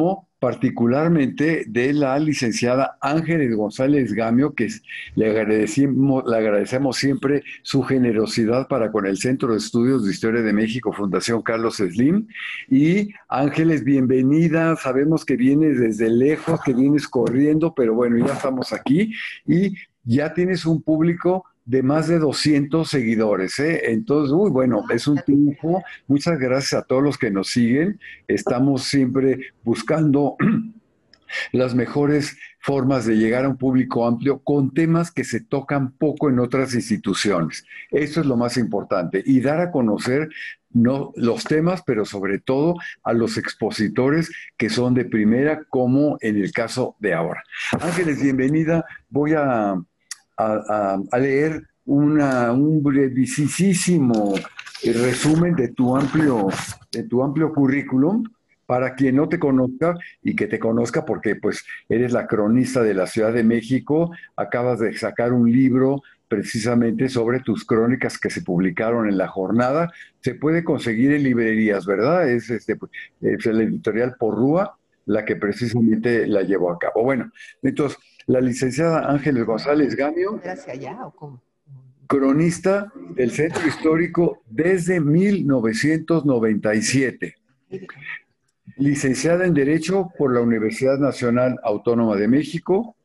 como particularmente de la licenciada Ángeles González Gamio, le agradecemos siempre su generosidad para con el Centro de Estudios de Historia de México, Fundación Carlos Slim. Y Ángeles, bienvenida. Sabemos que vienes desde lejos, que vienes corriendo, pero bueno, ya estamos aquí y ya tienes un público de más de 200 seguidores, ¿eh? Entonces, uy, bueno, es un triunfo. Muchas gracias a todos los que nos siguen. Estamos siempre buscando las mejores formas de llegar a un público amplio con temas que se tocan poco en otras instituciones. Eso es lo más importante. Y dar a conocer no los temas, pero sobre todo a los expositores que son de primera, como en el caso de ahora. Ángeles, bienvenida. Voy a leer un brevísimo resumen de tu amplio currículum para quien no te conozca y que te conozca porque pues eres la cronista de la Ciudad de México, acabas de sacar un libro precisamente sobre tus crónicas que se publicaron en La Jornada. Se puede conseguir en librerías, ¿verdad? Es la editorial Porrúa la que precisamente la llevó a cabo. Bueno, entonces, la licenciada Ángeles González Gamio, ¿Hacia allá o cómo? cronista del Centro Histórico desde 1997. Licenciada en Derecho por la Universidad Nacional Autónoma de México,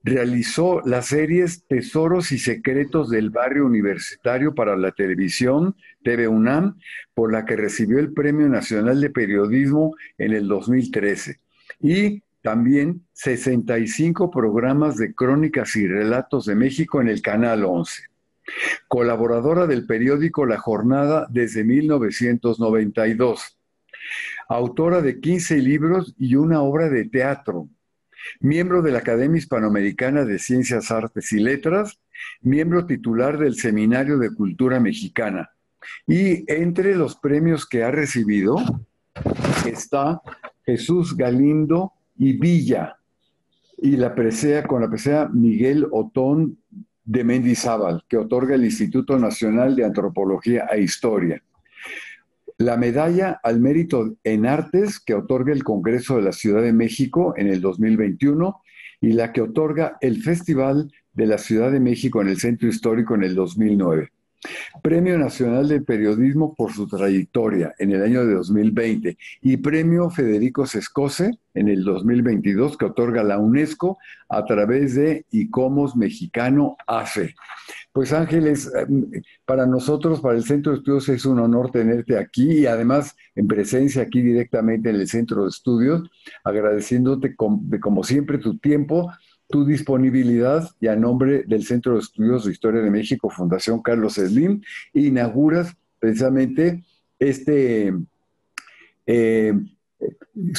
realizó las series Tesoros y Secretos del Barrio Universitario para la televisión TV UNAM, por la que recibió el Premio Nacional de Periodismo en el 2013. Y también 65 programas de crónicas y relatos de México en el Canal 11. Colaboradora del periódico La Jornada desde 1992. Autora de 15 libros y una obra de teatro. Miembro de la Academia Hispanoamericana de Ciencias, Artes y Letras, miembro titular del Seminario de Cultura Mexicana. Y entre los premios que ha recibido está Jesús Galindo y Villa, y con la presea Miguel Otón de Mendizábal, que otorga el Instituto Nacional de Antropología e Historia. La medalla al mérito en artes que otorga el Congreso de la Ciudad de México en el 2021 y la que otorga el Festival de la Ciudad de México en el Centro Histórico en el 2009. Premio Nacional de Periodismo por su trayectoria en el año de 2020 y Premio Federico Sescose en el 2022 que otorga la UNESCO a través de ICOMOS Mexicano AFE. Pues Ángeles, para nosotros, para el Centro de Estudios, es un honor tenerte aquí y además en presencia aquí directamente en el Centro de Estudios, agradeciéndote como siempre tu tiempo, tu disponibilidad y a nombre del Centro de Estudios de Historia de México, Fundación Carlos Slim, inauguras precisamente este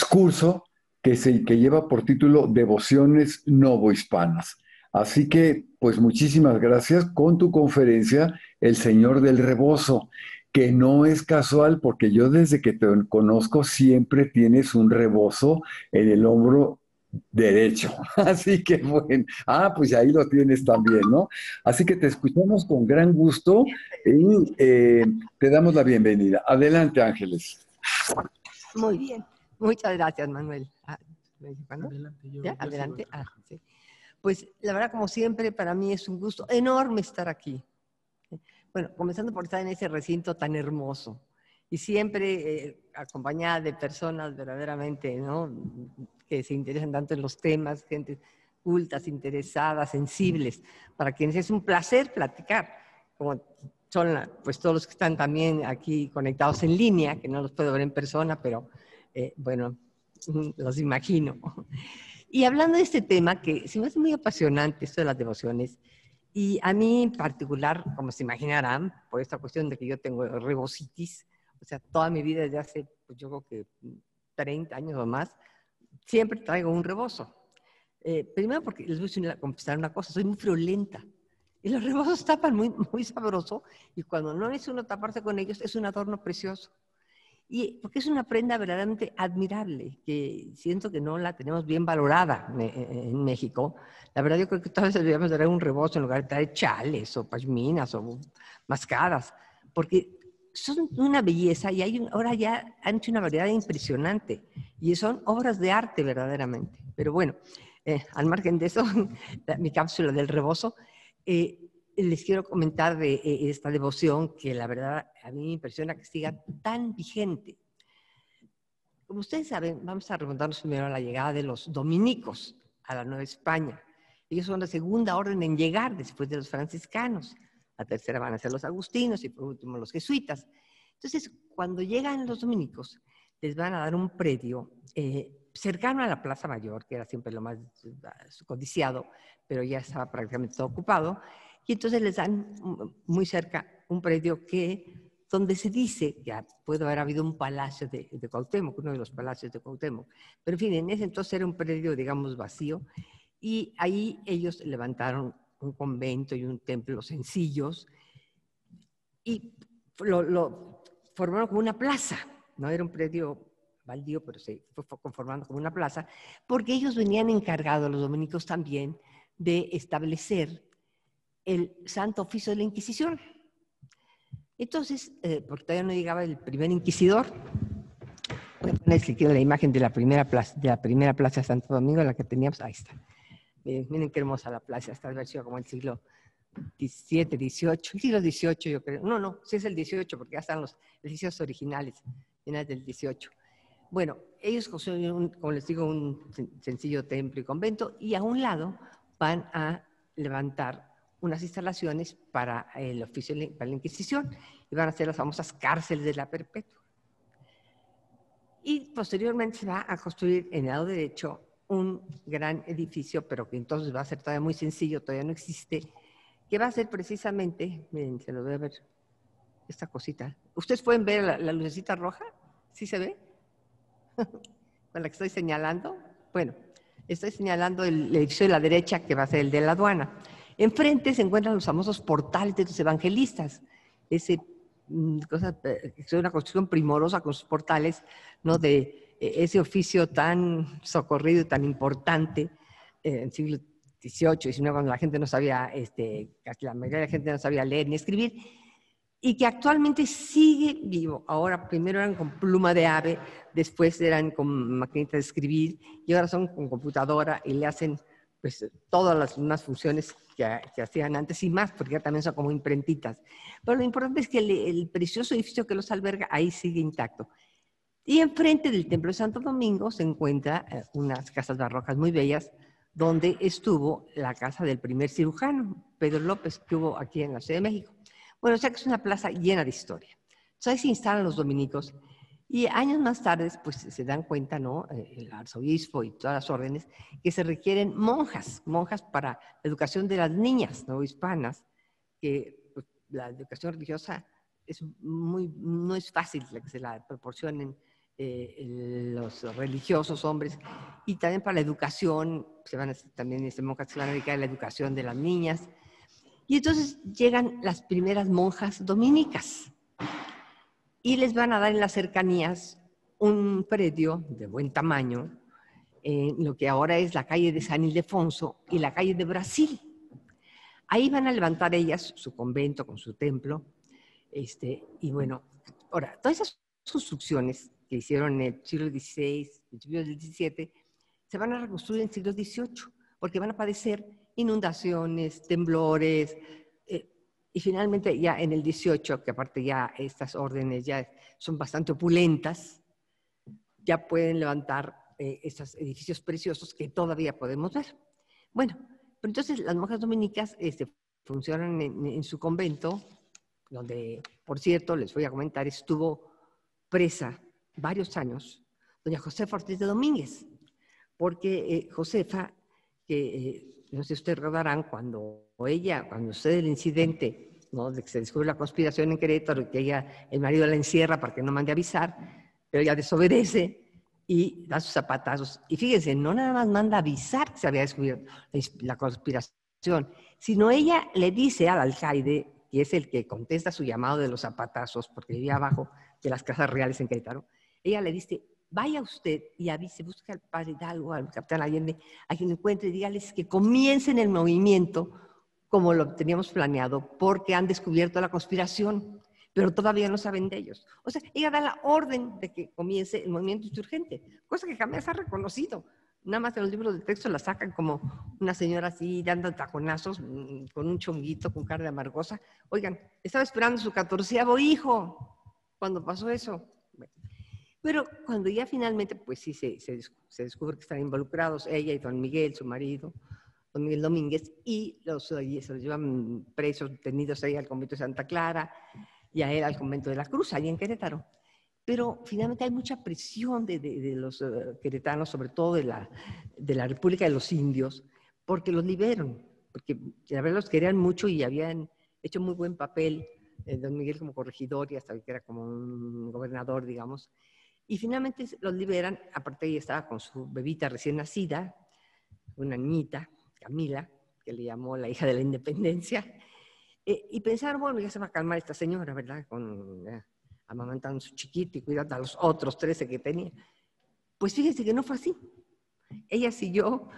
curso que lleva por título Devociones Novohispanas. Así que, pues muchísimas gracias con tu conferencia, El Señor del Rebozo, que no es casual porque yo desde que te conozco siempre tienes un rebozo en el hombro derecho. Así que bueno, pues ahí lo tienes también, ¿no? Así que te escuchamos con gran gusto y te damos la bienvenida. Adelante, Ángeles. Muy bien. Muchas gracias, Manuel. Adelante, ¿Ya? Adelante. Sí. Pues la verdad, como siempre, para mí es un gusto enorme estar aquí. Bueno, comenzando por estar en ese recinto tan hermoso y siempre acompañada de personas verdaderamente, ¿no?, que se interesan tanto en los temas, gente cultas, interesadas, sensibles, para quienes es un placer platicar, como son pues todos los que están también aquí conectados en línea, que no los puedo ver en persona, pero bueno, los imagino. Y hablando de este tema, que se me hace muy apasionante, esto de las devociones, y a mí en particular, como se imaginarán, por esta cuestión de que yo tengo rebocitis, o sea, toda mi vida desde hace, pues yo creo que 30 años o más, siempre traigo un rebozo. Primero porque les voy a confesar una cosa, soy muy friolenta. Y los rebozos tapan muy, muy sabroso, y cuando no es uno taparse con ellos, es un adorno precioso. Y porque es una prenda verdaderamente admirable, que siento que no la tenemos bien valorada en México. La verdad, yo creo que todas veces deberíamos traer un rebozo en lugar de traer chales o pashminas o mascadas, porque son una belleza y ahora ya han hecho una variedad impresionante y son obras de arte verdaderamente. Pero bueno, al margen de eso, mi cápsula del rebozo, les quiero comentar de esta devoción que la verdad a mí me impresiona que siga tan vigente. Como ustedes saben, vamos a remontarnos primero a la llegada de los dominicos a la Nueva España. Ellos son la segunda orden en llegar después de los franciscanos. La tercera van a ser los agustinos y por último los jesuitas. Entonces, cuando llegan los dominicos, les van a dar un predio cercano a la Plaza Mayor, que era siempre lo más codiciado, pero ya estaba prácticamente todo ocupado. Y entonces les dan muy cerca un predio donde se dice que puede haber habido un palacio de Cuauhtémoc, uno de los palacios de Cuauhtémoc. Pero en fin, en ese entonces era un predio, digamos, vacío. Y ahí ellos levantaron un convento y un templo sencillos y lo formaron como una plaza. No era un predio baldío, pero se fue conformando como una plaza, porque ellos venían encargados, los dominicos también, de establecer el santo oficio de la Inquisición. Entonces, porque todavía no llegaba el primer inquisidor, voy a poner si quiero la imagen de la primera plaza de Santo Domingo, la que teníamos, ahí está. Miren qué hermosa la plaza, esta versión como el siglo XVII, XVIII, el siglo XVIII yo creo. No, sí es el XVIII porque ya están los edificios originales, finales del XVIII. Bueno, ellos construyeron, como les digo, un sencillo templo y convento y a un lado van a levantar unas instalaciones para el oficio, para la Inquisición y van a ser las famosas cárceles de la Perpetua. Y posteriormente se va a construir en el lado derecho un gran edificio, pero que entonces va a ser todavía muy sencillo, todavía no existe, que va a ser precisamente, miren, se lo voy a ver, esta cosita. ¿Ustedes pueden ver la lucecita roja? ¿Sí se ve? Con la que estoy señalando. Bueno, estoy señalando el edificio de la derecha, que va a ser el de la aduana. Enfrente se encuentran los famosos portales de los evangelistas. Es una construcción primorosa con sus portales, ¿no? De ese oficio tan socorrido y tan importante en el siglo XVIII, XIX, cuando la gente no sabía, casi la mayoría de la gente no sabía leer ni escribir, y que actualmente sigue vivo. Ahora primero eran con pluma de ave, después eran con maquinita de escribir, y ahora son con computadora y le hacen pues todas las mismas funciones que hacían antes y más, porque ya también son como imprentitas. Pero lo importante es que el precioso edificio que los alberga ahí sigue intacto. Y enfrente del Templo de Santo Domingo se encuentra unas casas barrocas muy bellas, donde estuvo la casa del primer cirujano, Pedro López, que hubo aquí en la Ciudad de México. Bueno, o sea que es una plaza llena de historia. Entonces ahí se instalan los dominicos y años más tarde pues se dan cuenta, ¿no? El arzobispo y todas las órdenes, que se requieren monjas para la educación de las niñas, ¿no? Hispanas, que pues, la educación religiosa no es fácil que se la proporcionen los religiosos hombres, y también para la educación, también monjas se van a dedicar a la educación de las niñas. Y entonces llegan las primeras monjas dominicas y les van a dar en las cercanías un predio de buen tamaño, en lo que ahora es la calle de San Ildefonso y la calle de Brasil. Ahí van a levantar ellas su convento con su templo. Y bueno, ahora, todas esas construcciones que hicieron en el siglo XVI, principios del XVII, se van a reconstruir en el siglo XVIII, porque van a padecer inundaciones, temblores, y finalmente ya en el XVIII, que aparte ya estas órdenes ya son bastante opulentas, ya pueden levantar estos edificios preciosos que todavía podemos ver. Bueno, pero entonces las monjas dominicas funcionan en su convento, donde, por cierto, les voy a comentar, estuvo presa varios años doña Josefa Ortiz de Domínguez, porque Josefa, que no sé si ustedes recordarán, cuando sucede el incidente, ¿no? De que se descubre la conspiración en Querétaro y que el marido la encierra para que no mande a avisar, pero ella desobedece y da sus zapatazos. Y fíjense, no nada más manda a avisar que se había descubierto la conspiración, sino ella le dice al alcaide, que es el que contesta su llamado de los zapatazos, porque vivía abajo de las casas reales en Querétaro, ella le dice: vaya usted y avise, busque al padre Hidalgo, al capitán Allende, a quien encuentre, y dígales que comiencen el movimiento como lo teníamos planeado, porque han descubierto la conspiración. pero todavía no saben de ellos. O sea, ella da la orden de que comience el movimiento insurgente, cosa que jamás ha reconocido. Nada más en los libros de texto la sacan como una señora así, dando taconazos, con un chonguito, con cara de amargosa. Oigan, estaba esperando su 14º hijo cuando pasó eso. Bueno, pero cuando ya finalmente, pues sí, se descubre que están involucrados ella y don Miguel, su marido, don Miguel Domínguez, y se los llevan presos, detenidos ahí al convento de Santa Clara, y a él al convento de la Cruz, ahí en Querétaro. Pero finalmente hay mucha presión de los queretanos, sobre todo de la República de los Indios, porque los liberan, porque la verdad los querían mucho y habían hecho muy buen papel, don Miguel como corregidor y hasta que era como un gobernador, digamos. Y finalmente los liberan, aparte ella estaba con su bebita recién nacida, una niñita, Camila, que le llamó la hija de la independencia, y pensaron, bueno, ya se va a calmar esta señora, ¿verdad? Amamantando a su chiquito y cuidando a los otros 13 que tenía. Pues fíjense que no fue así. Ella siguió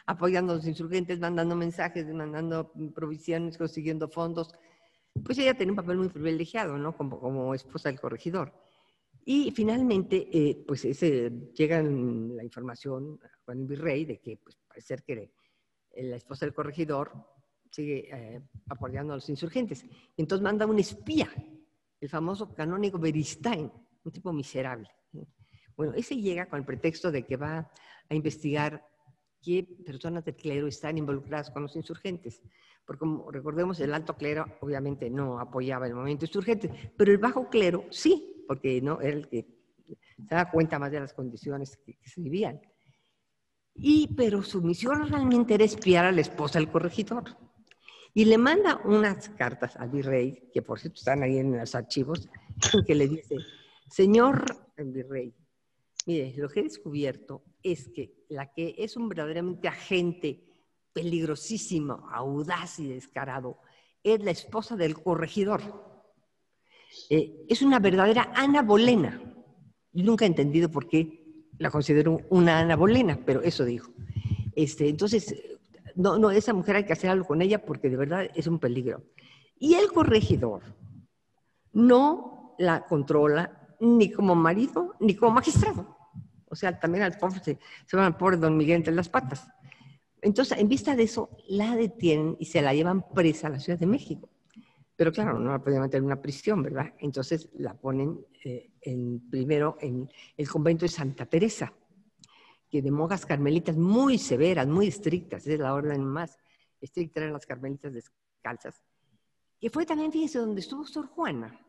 apoyando a los insurgentes, mandando mensajes, mandando provisiones, consiguiendo fondos. Pues ella tenía un papel muy privilegiado, ¿no? Como esposa del corregidor. Y finalmente, pues llega la información con el virrey de que pues, parece que la esposa del corregidor sigue apoyando a los insurgentes. Entonces manda un espía, el famoso canónigo Beristain, un tipo miserable. Bueno, ese llega con el pretexto de que va a investigar qué personas del clero están involucradas con los insurgentes. Porque como recordemos, el alto clero obviamente no apoyaba el movimiento insurgente, pero el bajo clero sí, porque no era el que se da cuenta más de las condiciones que se vivían. Pero su misión realmente era espiar a la esposa del corregidor. Y le manda unas cartas al virrey, que por cierto están ahí en los archivos, que le dice, señor virrey, mire, lo que he descubierto es que la que es un verdaderamente agente peligrosísimo, audaz y descarado, es la esposa del corregidor. Es una verdadera Ana Bolena. Yo nunca he entendido por qué la considero una Ana Bolena, pero eso dijo. Entonces, no, esa mujer hay que hacer algo con ella porque de verdad es un peligro. Y el corregidor no la controla ni como marido ni como magistrado. O sea, también al pobre se van al pobre don Miguel entre las patas. Entonces, en vista de eso, la detienen y se la llevan presa a la Ciudad de México. Pero claro, no la podían meter en una prisión, ¿verdad? Entonces la ponen primero en el convento de Santa Teresa, que de monjas carmelitas muy severas, muy estrictas, es la orden más estricta eran las carmelitas descalzas, que fue también, fíjense, donde estuvo Sor Juana,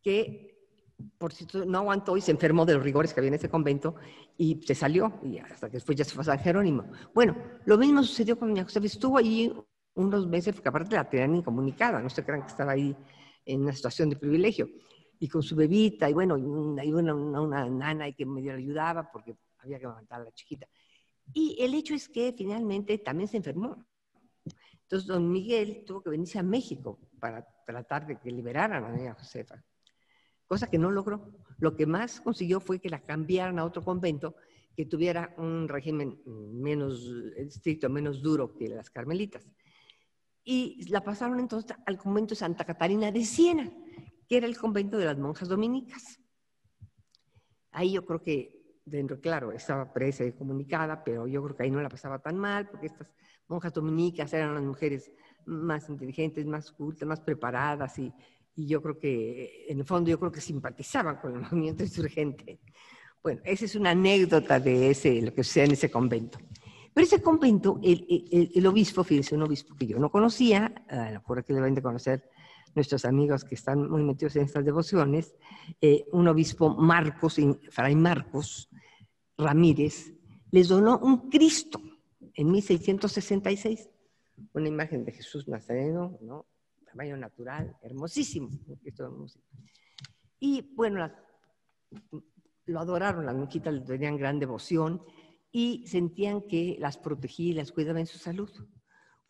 que por cierto no aguantó y se enfermó de los rigores que había en ese convento y se salió, y hasta que después ya se fue a San Jerónimo. Bueno, lo mismo sucedió con doña Josefa, estuvo allí unos meses, porque aparte la tenían incomunicada, no se crean que estaba ahí en una situación de privilegio, y con su bebita, y bueno, hay una nana que medio le ayudaba, porque había que levantar a la chiquita. Y el hecho es que finalmente también se enfermó. Entonces don Miguel tuvo que venirse a México para tratar de que liberaran a doña Josefa, cosa que no logró. Lo que más consiguió fue que la cambiaran a otro convento que tuviera un régimen menos estricto, menos duro que las carmelitas. Y la pasaron entonces al convento de Santa Catarina de Siena, que era el convento de las monjas dominicas. Ahí yo creo que, dentro, claro, estaba presa y comunicada, pero yo creo que ahí no la pasaba tan mal, porque estas monjas dominicas eran las mujeres más inteligentes, más cultas, más preparadas, y yo creo que, en el fondo, yo creo que simpatizaban con el movimiento insurgente. Bueno, esa es una anécdota de lo que sucede en ese convento. Pero ese convento, el obispo, fíjense, un obispo que yo no conocía, a lo mejor que deben de conocer nuestros amigos que están muy metidos en estas devociones, un obispo Marcos, Fray Marcos Ramírez, les donó un Cristo en 1666, una imagen de Jesús Nazareno, ¿no? Tamaño natural, hermosísimo, un Cristo hermosísimo. Y bueno, lo adoraron, las monjitas le tenían gran devoción y sentían que las protegía y las cuidaba en su salud.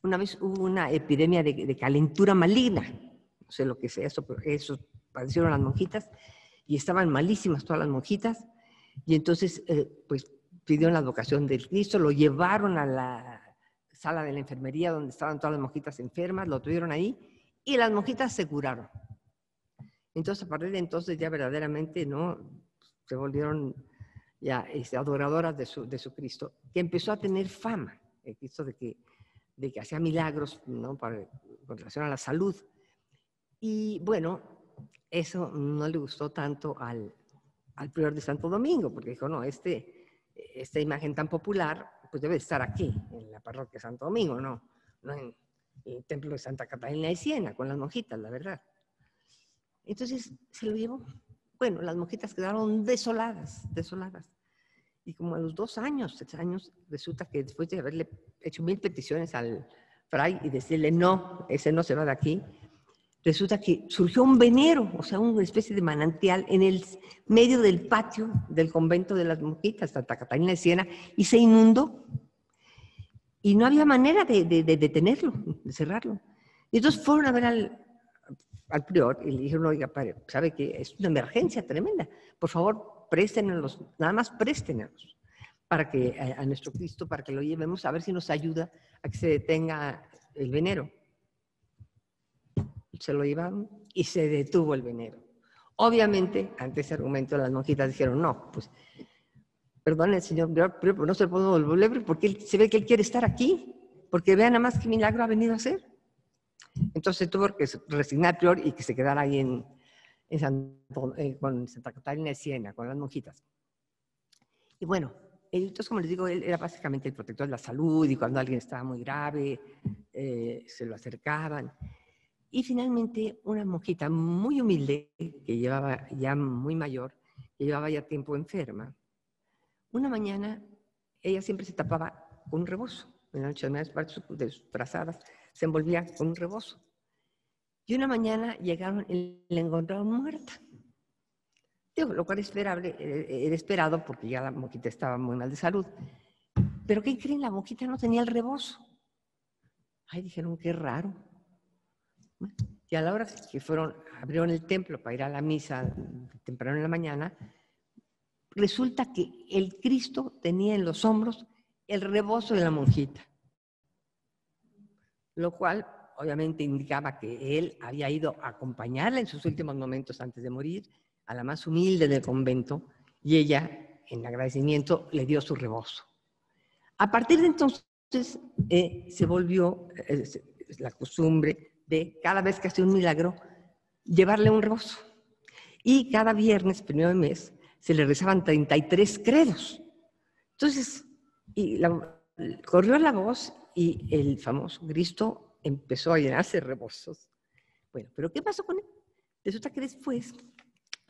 Una vez hubo una epidemia de calentura maligna, no sé lo que sea eso, pero eso padecieron las monjitas y estaban malísimas todas las monjitas, y entonces pues pidieron la advocación del Cristo, lo llevaron a la sala de la enfermería donde estaban todas las monjitas enfermas, lo tuvieron ahí y las monjitas se curaron. Entonces, a partir de entonces ya verdaderamente, ¿no?, se volvieron ya adoradoras de su Cristo, que empezó a tener fama, el Cristo de que hacía milagros, ¿no?, con relación a la salud. Y bueno, eso no le gustó tanto al prior de Santo Domingo, porque dijo, no, esta imagen tan popular, pues debe estar aquí, en la parroquia de Santo Domingo, no en el templo de Santa Catalina de Siena, con las monjitas, la verdad. Entonces se lo llevó. Bueno, las monjitas quedaron desoladas. Y como a los 2 años, 3 años, resulta que después de haberle hecho 1000 peticiones al fray y decirle, no, ese no se va de aquí, resulta que surgió un venero, o sea, una especie de manantial en el medio del patio del convento de las monjitas, Santa Catalina de Siena, y se inundó. Y no había manera de detenerlo, de cerrarlo. Y entonces fueron a ver al prior y le dijeron, oiga, padre, ¿sabe qué? Es una emergencia tremenda. Por favor, préstenos, nada más préstenos para que, a nuestro Cristo, para que lo llevemos, a ver si nos ayuda a que se detenga el venero. Se lo llevaron y se detuvo el venero. Obviamente, ante ese argumento, las monjitas dijeron, no, pues, perdone, señor, pero no se lo podemos devolver porque se ve que él quiere estar aquí, porque vean nada más qué milagro ha venido a hacer. Entonces tuvo que resignar prior y que se quedara ahí con Santa Catalina de Siena, con las monjitas. Y bueno, entonces, como les digo, él era básicamente el protector de la salud, y cuando alguien estaba muy grave, se lo acercaban. Y finalmente, una monjita muy humilde, que llevaba ya muy mayor, que llevaba ya tiempo enferma, una mañana ella siempre se tapaba con un rebozo. En la noche, de partes de sus trazadas, se envolvía con un rebozo. Y una mañana llegaron y la encontraron muerta. Digo, lo cual era esperado porque ya la monjita estaba muy mal de salud. Pero ¿qué creen? La monjita no tenía el rebozo. Ay, dijeron, qué raro. Y a la hora que abrieron el templo para ir a la misa temprano en la mañana, resulta que el Cristo tenía en los hombros el rebozo de la monjita. Lo cual obviamente indicaba que él había ido a acompañarla en sus últimos momentos antes de morir, a la más humilde del convento, y ella, en agradecimiento, le dio su rebozo. A partir de entonces se volvió la costumbre de, cada vez que hacía un milagro, llevarle un rebozo. Y cada viernes, primero de mes, se le rezaban 33 credos. Entonces, corrió la voz y el famoso Cristo empezó a llenarse de rebozos. Bueno, ¿pero qué pasó con él? Resulta que después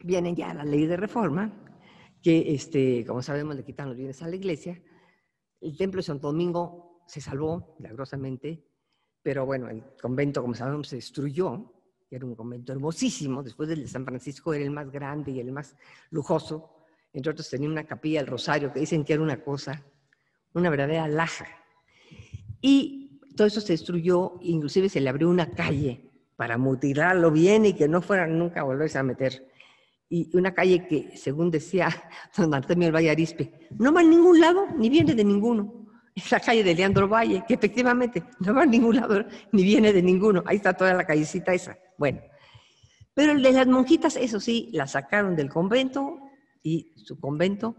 viene ya la ley de reforma, que, como sabemos, le quitan los bienes a la iglesia. El templo de Santo Domingo se salvó, milagrosamente, pero bueno, el convento, como sabemos, se destruyó. Era un convento hermosísimo. Después del de San Francisco era el más grande y el más lujoso. Entre otros, tenía una capilla del Rosario que dicen que era una verdadera alhaja. Y todo eso se destruyó, inclusive se le abrió una calle para mutilarlo bien y que no fueran nunca a volverse a meter. Y una calle que, según decía don Artemio del Valle Arizpe, no va a ningún lado ni viene de ninguno. Es la calle de Leandro Valle, que efectivamente no va a ningún lado ni viene de ninguno. Ahí está toda la callecita esa. Bueno, pero el de las monjitas, eso sí, la sacaron del convento y su convento,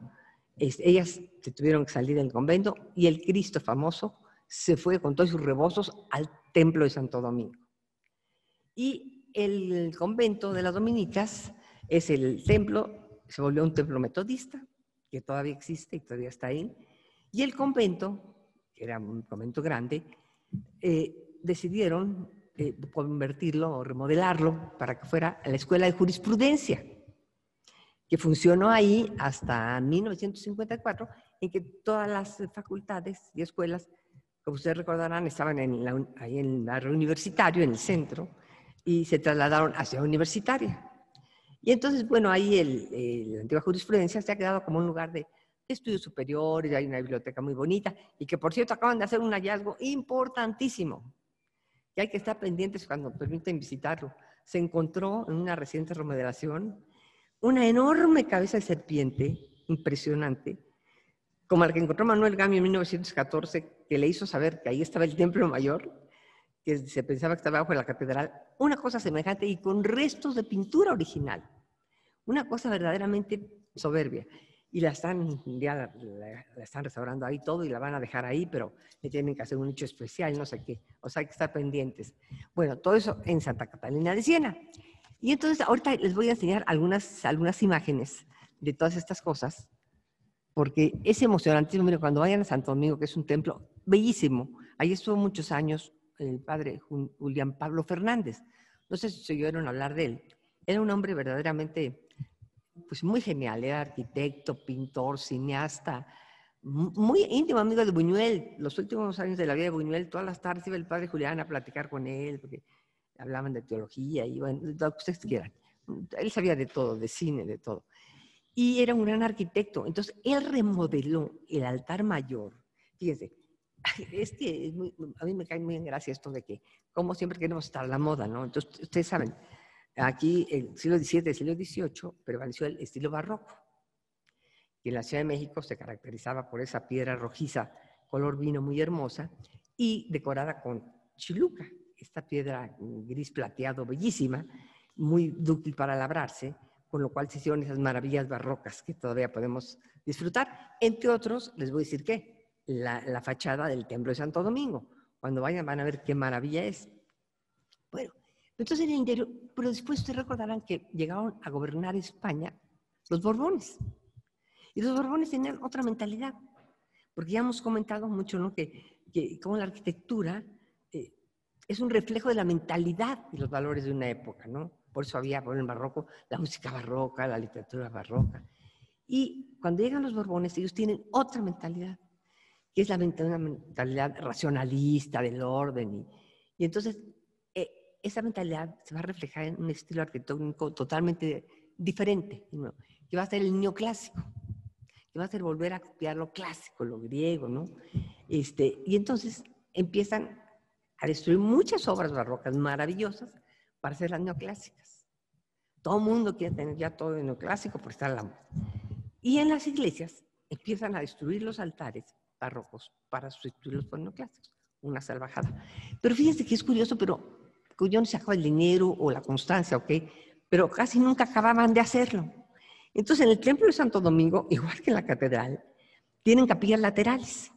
ellas se tuvieron que salir del convento y el Cristo famoso se fue con todos sus rebozos al templo de Santo Domingo. Y el convento de las dominicas es el templo, se volvió un templo metodista, que todavía existe y todavía está ahí. Y el convento, que era un convento grande, decidieron convertirlo o remodelarlo para que fuera la escuela de jurisprudencia, que funcionó ahí hasta 1954, en que todas las facultades y escuelas, como ustedes recordarán, estaban ahí en el barrio universitario, en el centro, y se trasladaron hacia Universitaria. Y entonces, bueno, ahí la antigua jurisprudencia se ha quedado como un lugar de estudios superiores, hay una biblioteca muy bonita, y que por cierto acaban de hacer un hallazgo importantísimo, que hay que estar pendientes cuando permiten visitarlo. Se encontró en una reciente remodelación una enorme cabeza de serpiente, impresionante, como la que encontró Manuel Gamio en 1914, que le hizo saber que ahí estaba el Templo Mayor, que se pensaba que estaba abajo de la catedral, una cosa semejante y con restos de pintura original. Una cosa verdaderamente soberbia. Y la están restaurando ahí todo y la van a dejar ahí, pero le tienen que hacer un nicho especial, no sé qué. O sea, hay que estar pendientes. Bueno, todo eso en Santa Catalina de Siena. Y entonces ahorita les voy a enseñar algunas imágenes de todas estas cosas, porque es emocionantísimo. Mire, cuando vayan a Santo Domingo, que es un templo bellísimo, ahí estuvo muchos años el padre Julián Pablo Fernández. No sé si se oyeron hablar de él. Era un hombre verdaderamente, pues muy genial. Era arquitecto, pintor, cineasta, muy íntimo amigo de Buñuel. Los últimos años de la vida de Buñuel, todas las tardes iba el padre Julián a platicar con él, porque hablaban de teología y bueno, lo que ustedes quieran. Él sabía de todo, de cine, de todo. Y era un gran arquitecto. Entonces, él remodeló el altar mayor. Fíjense, es que a mí me cae muy en gracia esto de que, como siempre queremos estar a la moda, ¿no? Entonces, ustedes saben, aquí el siglo XVII, el siglo XVIII, prevaleció el estilo barroco. Y en la Ciudad de México se caracterizaba por esa piedra rojiza, color vino muy hermosa, y decorada con chiluca, esta piedra gris plateado, bellísima, muy dúctil para labrarse, con lo cual se hicieron esas maravillas barrocas que todavía podemos disfrutar. Entre otros, les voy a decir que la fachada del Templo de Santo Domingo. Cuando vayan van a ver qué maravilla es. Bueno, entonces en el interior, pero después ustedes recordarán que llegaron a gobernar España los Borbones. Y los Borbones tenían otra mentalidad, porque ya hemos comentado mucho, ¿no? que como la arquitectura es un reflejo de la mentalidad y los valores de una época, ¿no? Por eso había, por el barroco, la música barroca, la literatura barroca. Y cuando llegan los Borbones, ellos tienen otra mentalidad, que es una mentalidad racionalista del orden. Y entonces, esa mentalidad se va a reflejar en un estilo arquitectónico totalmente diferente, ¿no? Que va a ser el neoclásico, que va a ser volver a copiar lo clásico, lo griego, ¿no? Y entonces empiezan a destruir muchas obras barrocas maravillosas para hacerlas neoclásicas. Todo el mundo quiere tener ya todo neoclásico por estar a la moda. Y en las iglesias empiezan a destruir los altares barrocos para sustituirlos por neoclásicos. Una salvajada. Pero fíjense que es curioso, pero yo no se acaba el dinero o la constancia, ¿ok? Pero casi nunca acababan de hacerlo. Entonces, en el Templo de Santo Domingo, igual que en la catedral, tienen capillas laterales.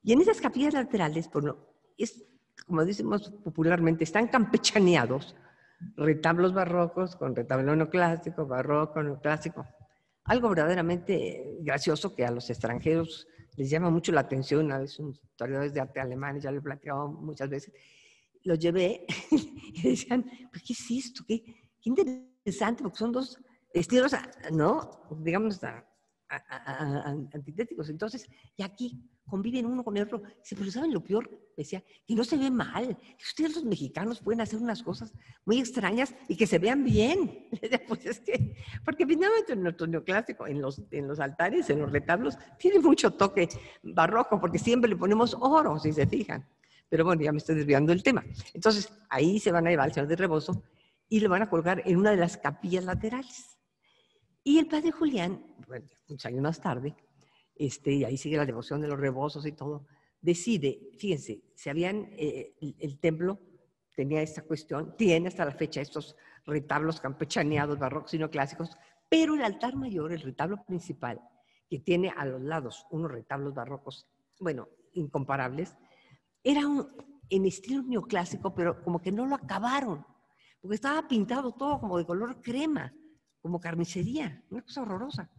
Y en esas capillas laterales, bueno, como decimos popularmente, están campechaneados retablos barrocos con retablo neoclásico, barroco, neoclásico. Algo verdaderamente gracioso que a los extranjeros les llama mucho la atención. A veces historiadores de arte alemanes, ya lo he platicado muchas veces, los llevé y decían, ¿pero qué es esto? Qué interesante, porque son dos estilos, ¿no? Digamos, antitéticos. Entonces, y aquí conviven uno con el otro. Dice, pero ¿saben lo peor? Decía, que no se ve mal. Ustedes los mexicanos pueden hacer unas cosas muy extrañas y que se vean bien. Pues es que, porque finalmente nuestro neoclásico en los altares, en los retablos, tiene mucho toque barroco, porque siempre le ponemos oro, si se fijan. Pero bueno, ya me estoy desviando del tema. Entonces, ahí se van a llevar al Señor de Rebozo y le van a colgar en una de las capillas laterales. Y el padre Julián, bueno, muchos años más tarde, y ahí sigue la devoción de los rebozos y todo, decide, fíjense, el templo tenía esta cuestión, tiene hasta la fecha estos retablos campechaneados, barrocos y neoclásicos, pero el altar mayor, el retablo principal, que tiene a los lados unos retablos barrocos, bueno, incomparables, era en estilo neoclásico, pero como que no lo acabaron, porque estaba pintado todo como de color crema, como carnicería, una cosa horrorosa.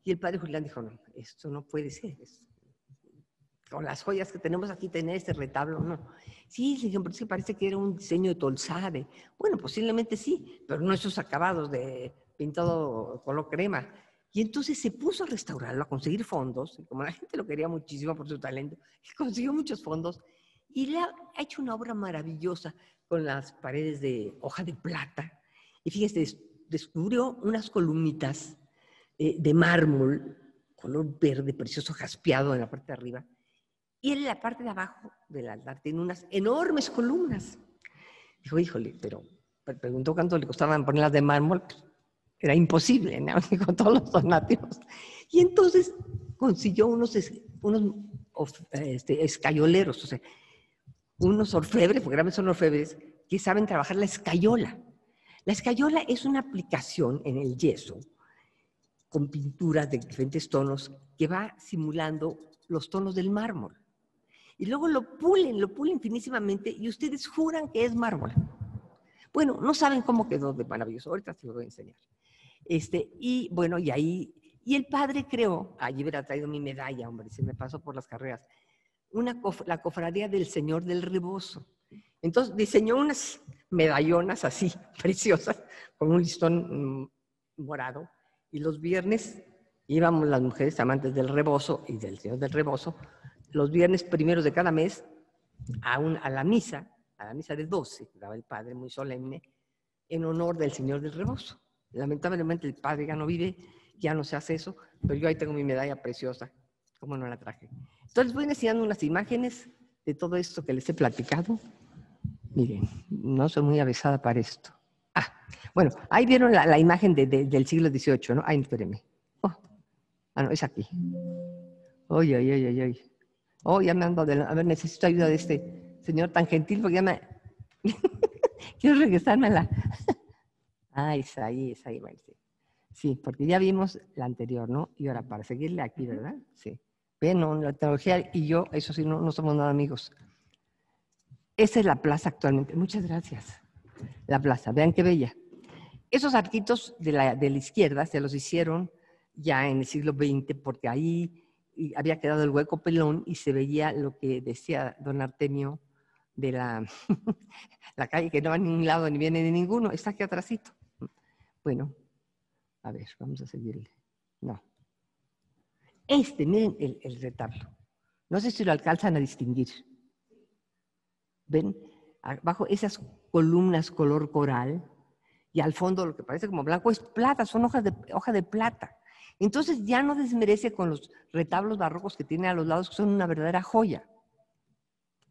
Y el padre Julián dijo, no, esto no puede ser. Con las joyas que tenemos aquí, tener este retablo, no. Sí, pero es que parece que era un diseño de Tolsade. Bueno, posiblemente sí, pero no esos acabados de pintado color crema. Y entonces se puso a restaurarlo, a conseguir fondos, y como la gente lo quería muchísimo por su talento, consiguió muchos fondos y le ha hecho una obra maravillosa con las paredes de hoja de plata. Y fíjese, descubrió unas columnitas de mármol, color verde, precioso, jaspeado en la parte de arriba. Y en la parte de abajo del altar tiene unas enormes columnas. Dijo, híjole, pero preguntó cuánto le costaban ponerlas de mármol. Era imposible, ¿no? Con todos los donativos. Y entonces consiguió unos escayoleros, o sea, unos orfebres, porque realmente son orfebres, que saben trabajar la escayola. La escayola es una aplicación en el yeso con pinturas de diferentes tonos que va simulando los tonos del mármol. Y luego lo pulen finísimamente y ustedes juran que es mármol. Bueno, no saben cómo quedó de maravilloso. Ahorita se lo voy a enseñar. Y bueno, y el padre creó, allí hubiera traído mi medalla, hombre, se me pasó por las carreras, la cofradía del Señor del Rebozo. Entonces diseñó unas medallonas así, preciosas, con un listón morado, y los viernes íbamos las mujeres amantes del rebozo y del Señor del Rebozo, los viernes primeros de cada mes, a la misa de 12, que daba el padre muy solemne, en honor del Señor del Rebozo. Lamentablemente el padre ya no vive, ya no se hace eso, pero yo ahí tengo mi medalla preciosa, como no la traje. Entonces les voy enseñando unas imágenes de todo esto que les he platicado. Miren, no soy muy avisada para esto. Bueno, ahí vieron la imagen del siglo XVIII, ¿no? Ay, espérenme. No, es aquí. Oye. Oh, ya me ando de... A ver, necesito ayuda de este señor tan gentil, porque ya me... Quiero regresarme a la... es ahí, bueno, sí. Sí, porque ya vimos la anterior, ¿no? Y ahora, para seguirle aquí, ¿verdad? Sí. Ven, no, la tecnología y yo, eso sí, no somos nada amigos. Esa es la plaza actualmente. Muchas gracias. La plaza, vean qué bella. Esos arquitos de la izquierda se los hicieron ya en el siglo XX, porque ahí había quedado el hueco pelón y se veía lo que decía don Artemio de la calle, que no va a ningún lado ni viene de ninguno, está aquí atrásito. Bueno, a ver, vamos a seguirle. No. Miren el retablo. No sé si lo alcanzan a distinguir. ¿Ven? Abajo esas columnas color coral y al fondo lo que parece como blanco es plata, son hoja de plata. Entonces ya no desmerece con los retablos barrocos que tiene a los lados, que son una verdadera joya.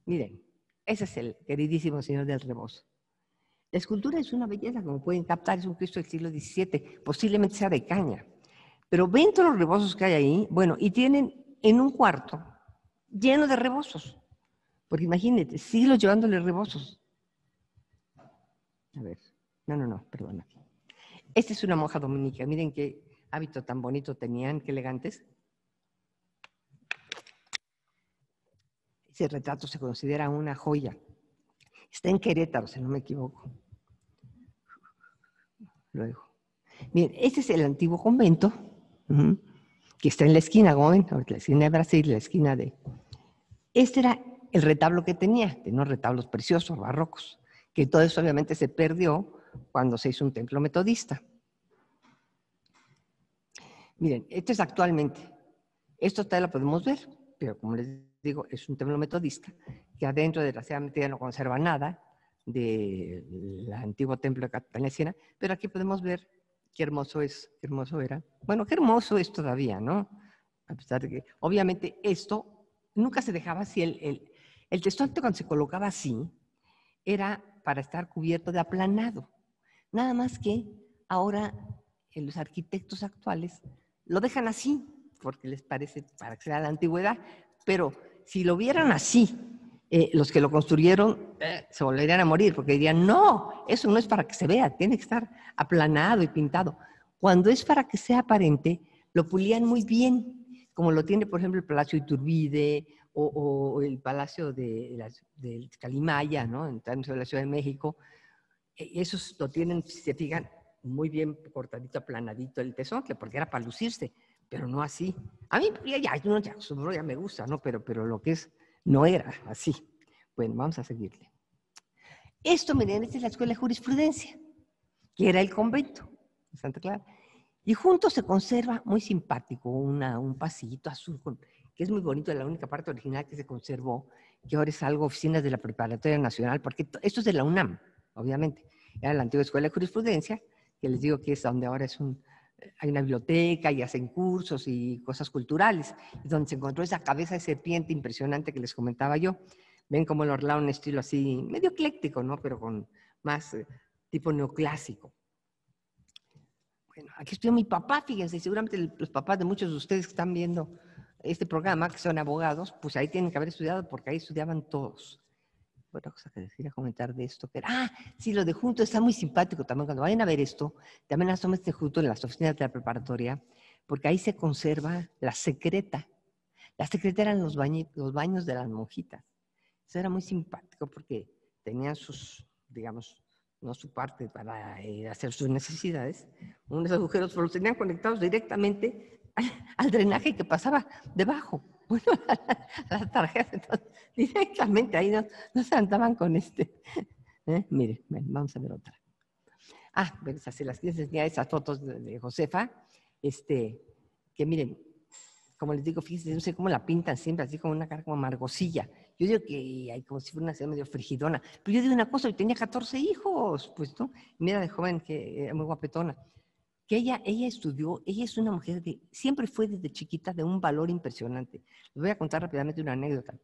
Miren, ese es el queridísimo Señor del Rebozo. La escultura es una belleza, como pueden captar, es un Cristo del siglo XVII, posiblemente sea de caña. Pero ven todos los rebozos que hay ahí, bueno, y tienen en un cuarto lleno de rebozos. Porque imagínate, siglos llevándole rebozos. A ver, no, perdona. Esta es una monja dominica, miren qué hábito tan bonito tenían, qué elegantes. Ese retrato se considera una joya. Está en Querétaro, si no me equivoco. Luego. Miren, este es el antiguo convento, que está en la esquina, como ven, la esquina de Brasil, la esquina de... Este era el retablo que tenía unos retablos preciosos, barrocos, que todo eso obviamente se perdió cuando se hizo un templo metodista. Miren, este es actualmente. Esto todavía lo podemos ver, pero como les digo, es un templo metodista, que adentro desgraciadamente ya no conserva nada del antiguo templo de Catalina de Siena, pero aquí podemos ver qué hermoso es, qué hermoso era. Bueno, qué hermoso es todavía, ¿no? A pesar de que, obviamente, esto nunca se dejaba así. El testoste cuando se colocaba así, era para estar cubierto de aplanado. Nada más que ahora los arquitectos actuales lo dejan así, porque les parece para que sea la antigüedad, pero si lo vieran así, los que lo construyeron se volverían a morir, porque dirían, no, eso no es para que se vea, tiene que estar aplanado y pintado. Cuando es para que sea aparente, lo pulían muy bien, como lo tiene, por ejemplo, el Palacio Iturbide o el Palacio del Calimaya, ¿no? En la Ciudad de México. Esos lo tienen, si se fijan, muy bien cortadito, aplanadito el tesontle, porque era para lucirse, pero no así. A mí ya me gusta, ¿no? Pero lo que es, no era así. Bueno, vamos a seguirle. Esto, miren, esta es la Escuela de Jurisprudencia, que era el convento de Santa Clara. Y junto se conserva, muy simpático, un pasillito azul, que es muy bonito, la única parte original que se conservó, que ahora es algo oficinas de la Preparatoria Nacional, porque esto es de la UNAM, obviamente. Era la antigua Escuela de Jurisprudencia, que les digo que es donde ahora hay una biblioteca y hacen cursos y cosas culturales, y donde se encontró esa cabeza de serpiente impresionante que les comentaba yo. Ven cómo lo arreglaron un estilo así, medio ecléctico, ¿no? Pero con más tipo neoclásico. Bueno, aquí estudió mi papá, fíjense, seguramente los papás de muchos de ustedes que están viendo este programa, que son abogados, pues ahí tienen que haber estudiado porque ahí estudiaban todos. otra cosa que les quería comentar de esto, que era, sí, lo de junto está muy simpático también. Cuando vayan a ver esto, también las tomen junto en las oficinas de la preparatoria, porque ahí se conserva la secreta. La secreta eran los baños de las monjitas. Eso era muy simpático porque tenían sus, digamos, no su parte para hacer sus necesidades, unos agujeros, pero los tenían conectados directamente al drenaje que pasaba debajo. Bueno, a la tarjeta, entonces, directamente ahí no se andaban con Mire, vamos a ver otra. Ves, así las quieres enseñar esas fotos de Josefa, que miren, como les digo, fíjense, no sé cómo la pintan siempre, así como una cara como amargosilla. Yo digo que hay como si fuera una ciudad medio frigidona. Pero yo digo una cosa, yo tenía 14 hijos, pues, ¿no? Mira de joven, que era muy guapetona. Que ella estudió, ella es una mujer que siempre fue desde chiquita de un valor impresionante. Les voy a contar rápidamente una anécdota.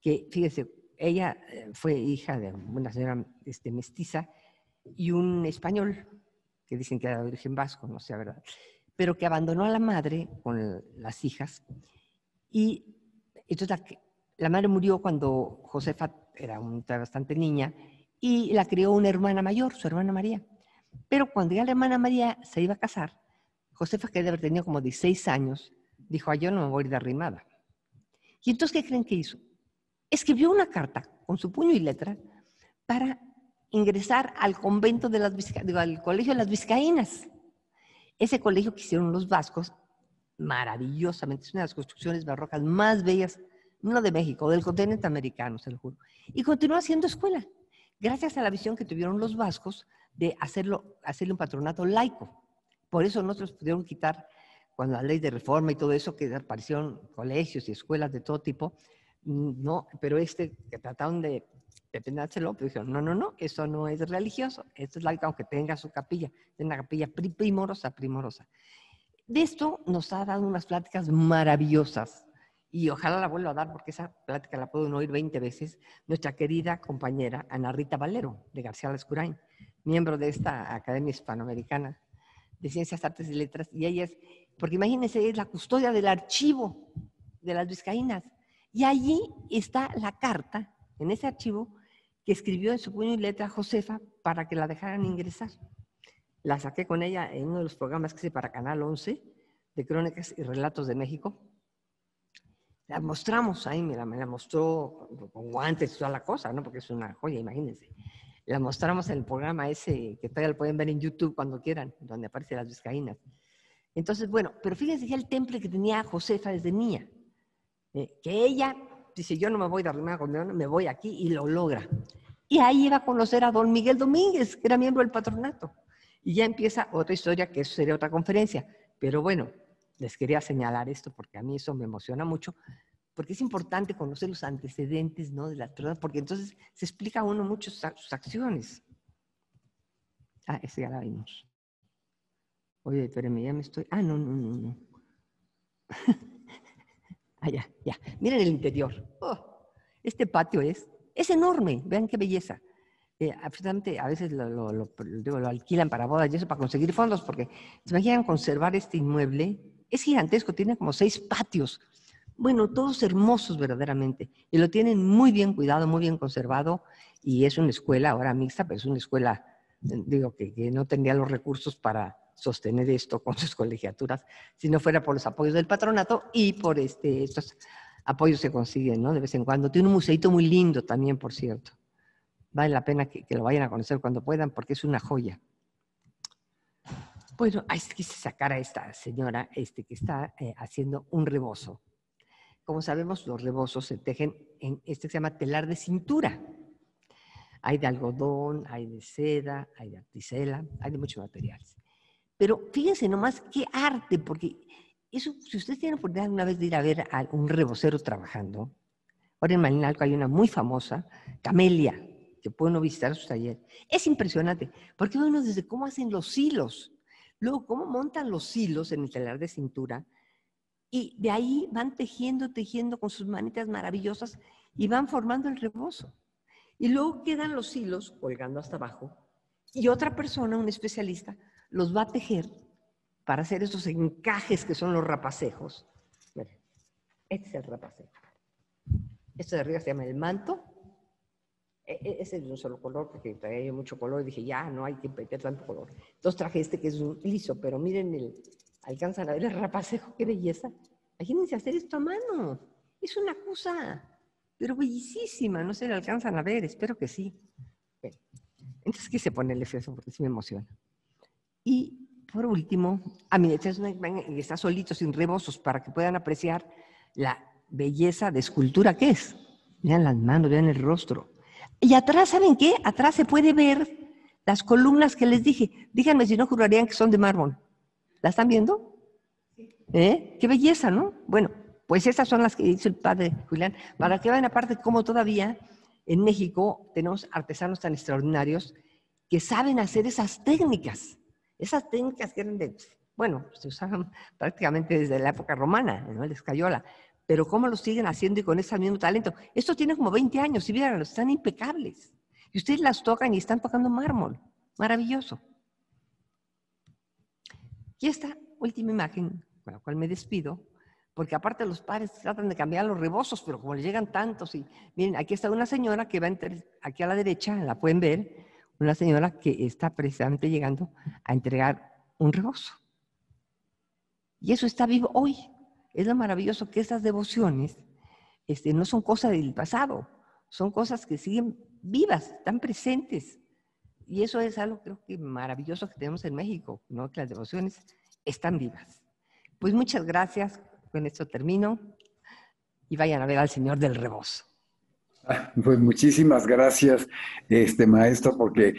Que, fíjense, ella fue hija de una señora mestiza y un español, que dicen que era de origen vasco, no sé, ¿verdad? Pero que abandonó a la madre con las hijas. Y entonces la madre murió cuando Josefa era bastante niña y la crió una hermana mayor, su hermana María. Pero cuando ya la hermana María se iba a casar, Josefa, que debe haber tenido como 16 años, dijo, yo no me voy a ir de arrimada. Y entonces, ¿qué creen que hizo? Escribió una carta con su puño y letra para ingresar al convento de al colegio de las Vizcaínas. Ese colegio que hicieron los vascos, maravillosamente, es una de las construcciones barrocas más bellas, no de México, del continente americano, se lo juro. Y continuó haciendo escuela, gracias a la visión que tuvieron los vascos de hacerle un patronato laico. Por eso nosotros pudieron quitar, cuando la ley de reforma y todo eso, que aparecieron colegios y escuelas de todo tipo, no, pero que trataron de pendárselo, pero dijeron, no, eso no es religioso, esto es laico, aunque tenga su capilla, es una capilla primorosa. De esto nos ha dado unas pláticas maravillosas y ojalá la vuelva a dar porque esa plática la pueden oír 20 veces nuestra querida compañera Ana Rita Valero de García Lascurain, miembro de esta Academia Hispanoamericana de Ciencias, Artes y Letras, y ella porque imagínense, es la custodia del archivo de las Vizcaínas, y allí está la carta, en ese archivo, que escribió en su puño y letra Josefa para que la dejaran ingresar. La saqué con ella en uno de los programas que hice para Canal 11, de Crónicas y Relatos de México. La mostramos ahí, me la mostró con guantes y toda la cosa, ¿no? Porque es una joya, imagínense. La mostramos en el programa ese, que todavía lo pueden ver en YouTube cuando quieran, donde aparecen las Vizcaínas. Entonces, bueno, pero fíjense ya el temple que tenía Josefa desde niña. Que ella dice, yo no me voy de arrimar con León, me voy aquí, y lo logra. Y ahí iba a conocer a don Miguel Domínguez, que era miembro del patronato. Y ya empieza otra historia, que eso sería otra conferencia. Pero bueno, les quería señalar esto porque a mí eso me emociona mucho, porque es importante conocer los antecedentes, ¿no?, de las personas, porque entonces se explica a uno mucho sus acciones. Ese ya la vimos. Oye, espérenme, ya me estoy... no. Ya. Miren el interior. Este patio es enorme. Vean qué belleza. Absolutamente, a veces lo alquilan para bodas y eso para conseguir fondos, porque se imaginan conservar este inmueble. Es gigantesco, tiene como 6 patios. Bueno, todos hermosos verdaderamente. Y lo tienen muy bien cuidado, muy bien conservado. Y es una escuela ahora mixta, pero es una escuela, digo, que no tendría los recursos para sostener esto con sus colegiaturas, si no fuera por los apoyos del patronato y por estos apoyos se consiguen, ¿no?, de vez en cuando. Tiene un museito muy lindo también, por cierto. Vale la pena que lo vayan a conocer cuando puedan, porque es una joya. Bueno, quise sacar a esta señora que está haciendo un rebozo. Como sabemos, los rebozos se tejen en que se llama telar de cintura. Hay de algodón, hay de seda, hay de articela, hay de muchos materiales. Pero fíjense nomás qué arte, porque eso, si ustedes tienen oportunidad una vez de ir a ver a un rebocero trabajando, ahora en Malinalco hay una muy famosa, Camelia, que puede uno visitar su taller. Es impresionante, porque uno desde cómo hacen los hilos, luego cómo montan los hilos en el telar de cintura, y de ahí van tejiendo con sus manitas maravillosas y van formando el rebozo. Y luego quedan los hilos colgando hasta abajo, y otra persona, un especialista, los va a tejer para hacer esos encajes que son los rapacejos. Miren, este es el rapacejo. Esto de arriba se llama el manto. Ese es de un solo color, porque traía yo mucho color y dije, ya, no hay que meter tanto color. Entonces traje este que es un liso, pero miren, alcanzan a ver el rapacejo, qué belleza. Imagínense hacer esto a mano. Es una cosa, pero bellísima. No sé si lo alcanzan a ver, espero que sí. Bueno, entonces quise ponerle eso porque sí me emociona. Y por último, mira, este es una imagen que está solito, sin rebozos, para que puedan apreciar la belleza de escultura que es. Vean las manos, vean el rostro. Y atrás, ¿saben qué? Atrás se puede ver las columnas que les dije. Díganme si no jurarían que son de mármol. ¿La están viendo? ¿Eh? Qué belleza, ¿no? Bueno, pues esas son las que hizo el padre Julián, para que vean aparte cómo todavía en México tenemos artesanos tan extraordinarios que saben hacer esas técnicas que eran bueno, se usaban prácticamente desde la época romana, ¿no? El escayola, pero cómo lo siguen haciendo y con ese mismo talento. Esto tiene como 20 años, y miren, están impecables. Y ustedes las tocan y están tocando mármol. Maravilloso. Y esta última imagen, con la cual me despido, porque aparte los padres tratan de cambiar los rebozos, pero como les llegan tantos, y miren, aquí está una señora que va aquí a la derecha, la pueden ver, una señora que está precisamente llegando a entregar un rebozo. Y eso está vivo hoy. Es lo maravilloso que estas devociones no son cosas del pasado, son cosas que siguen vivas, están presentes. Y eso es algo, creo que maravilloso que tenemos en México, ¿no? Que las devociones están vivas. Pues muchas gracias, con esto termino, y vayan a ver al Señor del Rebozo. Pues muchísimas gracias, maestro, porque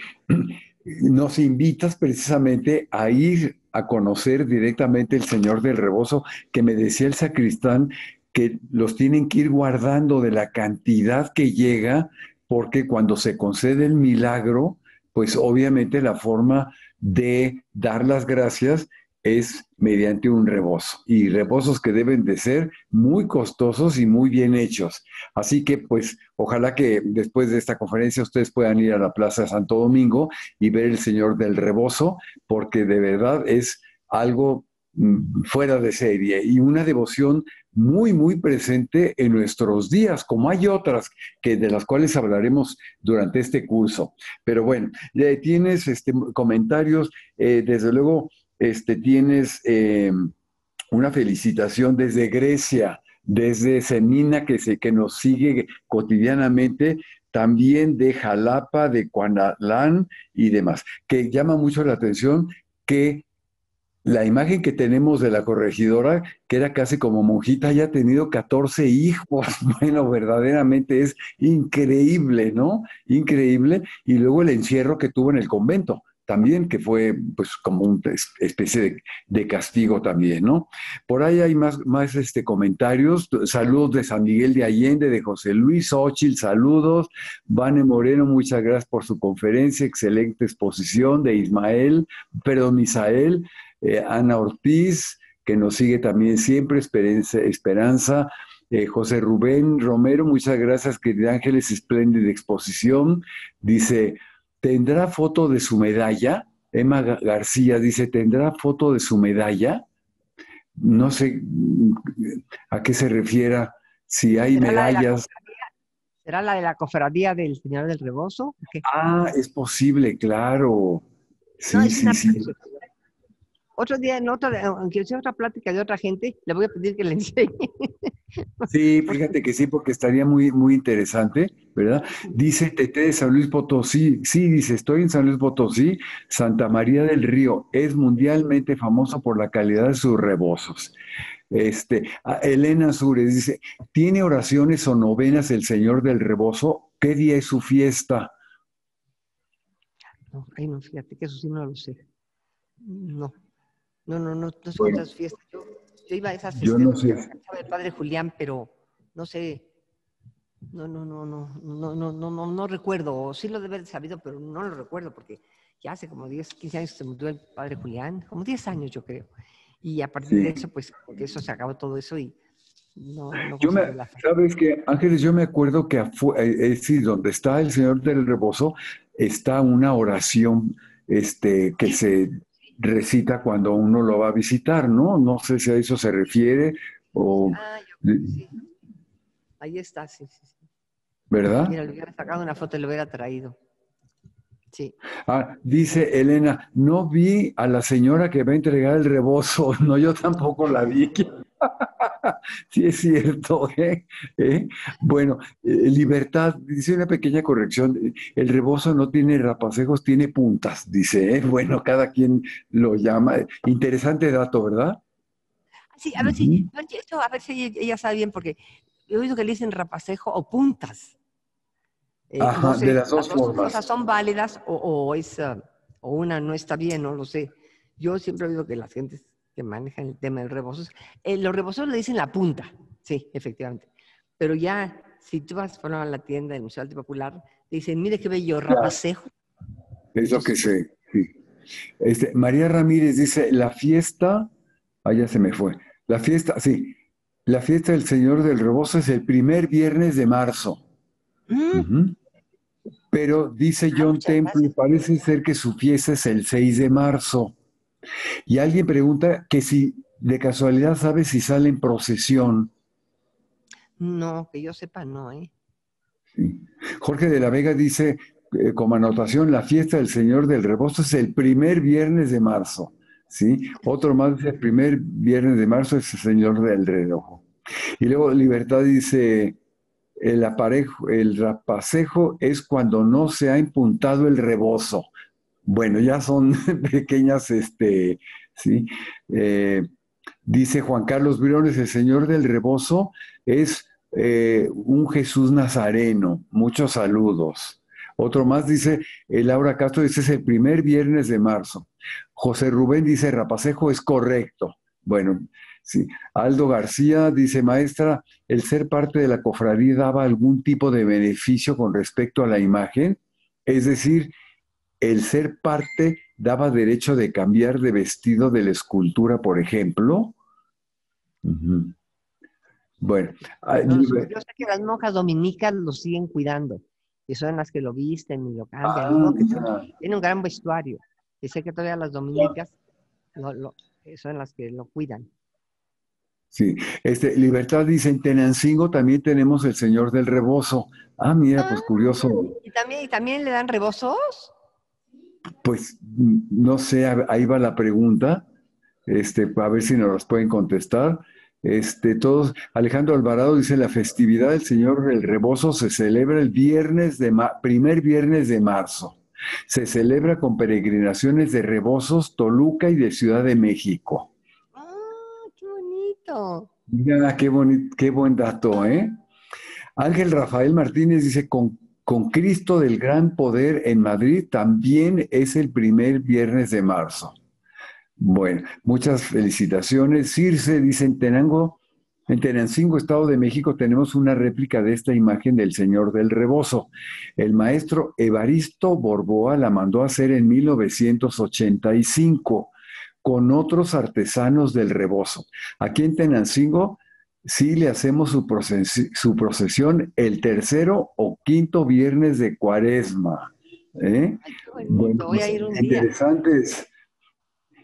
nos invitas precisamente a ir a conocer directamente el Señor del Rebozo, que me decía el sacristán que los tienen que ir guardando de la cantidad que llega, porque cuando se concede el milagro, pues obviamente la forma de dar las gracias es mediante un rebozo, y rebozos que deben de ser muy costosos y muy bien hechos. Así que, pues, ojalá que después de esta conferencia ustedes puedan ir a la Plaza de Santo Domingo y ver el Señor del Rebozo, porque de verdad es algo fuera de serie y una devoción muy, muy presente en nuestros días, como hay otras de las cuales hablaremos durante este curso. Pero bueno, tienes comentarios, desde luego, tienes una felicitación desde Grecia, desde Semina, que nos sigue cotidianamente, también de Jalapa, de Cuanalán y demás, que llama mucho la atención que la imagen que tenemos de la corregidora, que era casi como monjita, haya tenido 14 hijos. Bueno, verdaderamente es increíble, ¿no? Increíble. Y luego el encierro que tuvo en el convento también, que fue pues como una especie de castigo también, ¿no? Por ahí hay más comentarios. Saludos de San Miguel de Allende, de José Luis Ochil, saludos. Vane Moreno, muchas gracias por su conferencia, excelente exposición. De Ismael, perdón, Misael. Ana Ortiz, que nos sigue también siempre, Esperanza, José Rubén Romero, muchas gracias, querida Ángeles, espléndida exposición. Dice, ¿tendrá foto de su medalla? Emma García dice, ¿tendrá foto de su medalla? No sé a qué se refiera, si hay medallas. ¿Será la de la cofradía del Señor del Rebozo? Ah, es posible, claro. Sí, no, sí, sí. Otro día, aunque sea otra plática de otra gente, le voy a pedir que le enseñe. Sí, fíjate que sí, porque estaría muy, muy interesante, ¿verdad? Dice Tete de San Luis Potosí, sí, dice, estoy en San Luis Potosí, Santa María del Río, es mundialmente famoso por la calidad de sus rebozos. Elena Sures dice, ¿tiene oraciones o novenas el Señor del Rebozo? ¿Qué día es su fiesta? No, no, fíjate que eso sí no lo sé. No sé Bueno, cuántas fiestas. Yo iba a esas yo no donde sé. el padre Julián, pero no sé. No recuerdo. Sí lo debe haber sabido, pero no lo recuerdo porque ya hace como 10, 15 años se murió el padre Julián, como 10 años yo creo. Y a partir de eso, pues, porque eso se acabó todo eso y no conservé la fe. ¿Sabes qué, Ángeles? Yo me acuerdo que es decir, donde está el Señor del Rebozo, está una oración que se recita cuando uno lo va a visitar, ¿no? No sé si a eso se refiere o... Yo creo que sí. Ahí está, sí. ¿verdad? Mira, le hubiera sacado una foto y le hubiera traído. Sí. Ah, dice Elena, no vi a la señora que va a entregar el rebozo. No, yo tampoco la vi. Sí, es cierto, ¿eh? ¿Eh? Bueno, Libertad, dice una pequeña corrección. El rebozo no tiene rapacejos, tiene puntas, dice, ¿eh? Bueno, cada quien lo llama. Interesante dato, ¿verdad? Sí, Ujú. a ver si ella sabe bien, porque he oído que le dicen rapacejo o puntas. No Ajá, de sé, las las dos dos formas. cosas son válidas o una no está bien, no lo sé. Yo siempre he oído que las gentes que manejan el tema del rebozo, los rebozos le dicen la punta, sí, efectivamente. Pero ya, si tú vas por a la tienda del Museo Arte Popular, te dicen, mire qué bello Ya, rapacejo. es lo que Entonces, pues, sé, sí. María Ramírez dice, la fiesta, ya se me fue. La fiesta, sí, la fiesta del Señor del Rebozo es el primer viernes de marzo. mm, Ujú. Pero dice John muchas Temple, gracias. parece ser que su fiesta es el 6 de marzo. Y alguien pregunta que si de casualidad sabe si sale en procesión. No, que yo sepa, no, ¿eh? Sí. Jorge de la Vega dice, como anotación, la fiesta del Señor del Rebozo es el primer viernes de marzo. ¿Sí? Otro más dice, el primer viernes de marzo es el Señor del Redojo. Y luego Libertad dice, el rapacejo es cuando no se ha impuntado el rebozo. Bueno, ya son pequeñas, sí. Eh, Dice Juan Carlos Briones, el Señor del Rebozo es un Jesús Nazareno. Muchos saludos. Otro más dice, Laura Castro dice, es el primer viernes de marzo. José Rubén dice, Rapacejo es correcto. Bueno, sí. Aldo García dice, maestra, ¿el ser parte de la cofradía daba algún tipo de beneficio con respecto a la imagen? Es decir, el ser parte daba derecho de cambiar de vestido de la escultura, por ejemplo. Ujú. Bueno, No lo sé. Yo sé que las monjas dominicas lo siguen cuidando, que son las que lo visten y lo cambian. Y bueno, que ya, tiene un gran vestuario. Y sé que todavía las dominicas son las que lo cuidan. sí. Libertad dice, en Tenancingo también tenemos el Señor del Rebozo. Ah, mira, Ah, pues curioso. ¿y también le dan rebozos? Pues no sé, ahí va la pregunta, a ver si nos las pueden contestar. Alejandro Alvarado dice, la festividad del Señor del Rebozo se celebra el primer viernes de marzo. Se celebra con peregrinaciones de Rebozos, Toluca y de Ciudad de México. ¡Ah, qué bonito! Mira, qué buen dato, ¿eh? Ángel Rafael Martínez dice, con Cristo del Gran Poder en Madrid también es el primer viernes de marzo. Bueno, muchas felicitaciones. Circe dice, en Tenancingo, Estado de México, tenemos una réplica de esta imagen del Señor del Rebozo. El maestro Evaristo Borboa la mandó a hacer en 1985 con otros artesanos del Rebozo. Aquí en Tenancingo sí le hacemos su procesión el tercero o quinto viernes de Cuaresma. ¿Eh? ¡Ay, qué Bueno, bonito! Voy a pues ir un día.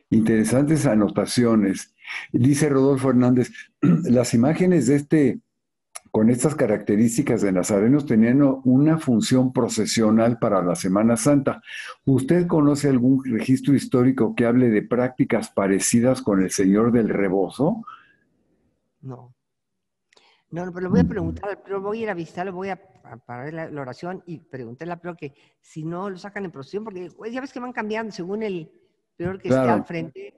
interesantes anotaciones. Dice Rodolfo Hernández, las imágenes con estas características de nazarenos tenían una función procesional para la Semana Santa. ¿Usted conoce algún registro histórico que hable de prácticas parecidas con el Señor del Rebozo? No. No, no, pero le voy a preguntar, pero voy a ir a visitarlo, voy a parar la oración y preguntarle a Pro que si no lo sacan en procesión, porque pues, ya ves que van cambiando según el peor que esté al Claro, frente.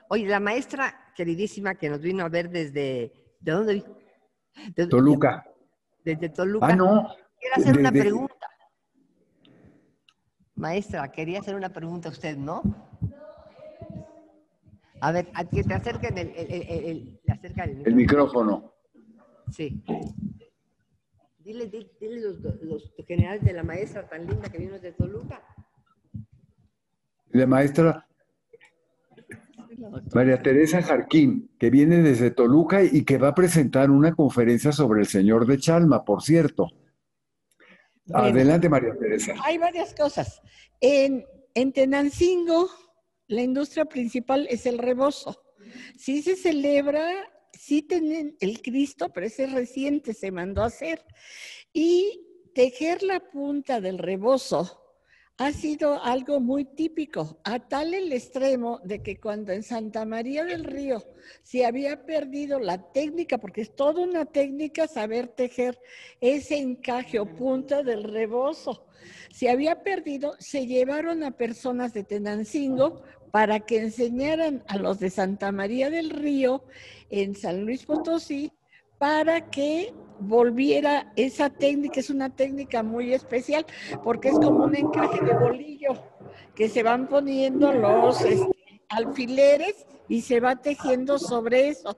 Oye, la maestra queridísima que nos vino a ver ¿de dónde? Toluca. Desde Ah, Toluca, no, quiere hacer de, una de- pregunta. Maestra, quería hacer una pregunta a usted, ¿no? A ver, a que te acerquen le acerca el el micrófono. micrófono. Sí. Dile los generales de la maestra tan linda que vino de Toluca. La maestra La doctora María Jarquín. Teresa Jarquín, que viene desde Toluca y que va a presentar una conferencia sobre el Señor de Chalma, por cierto. Bueno, Adelante, María Teresa. hay varias cosas. En Tenancingo, la industria principal es el rebozo. Sí se celebra, sí tienen el Cristo, pero ese reciente se mandó a hacer. Y tejer la punta del rebozo ha sido algo muy típico, a tal el extremo de que cuando en Santa María del Río se había perdido la técnica, porque es toda una técnica saber tejer ese encaje o punta del rebozo, se había perdido, se llevaron a personas de Tenancingo para que enseñaran a los de Santa María del Río en San Luis Potosí para que volviera esa técnica. Es una técnica muy especial porque es como un encaje de bolillo que se van poniendo los alfileres y se va tejiendo sobre eso.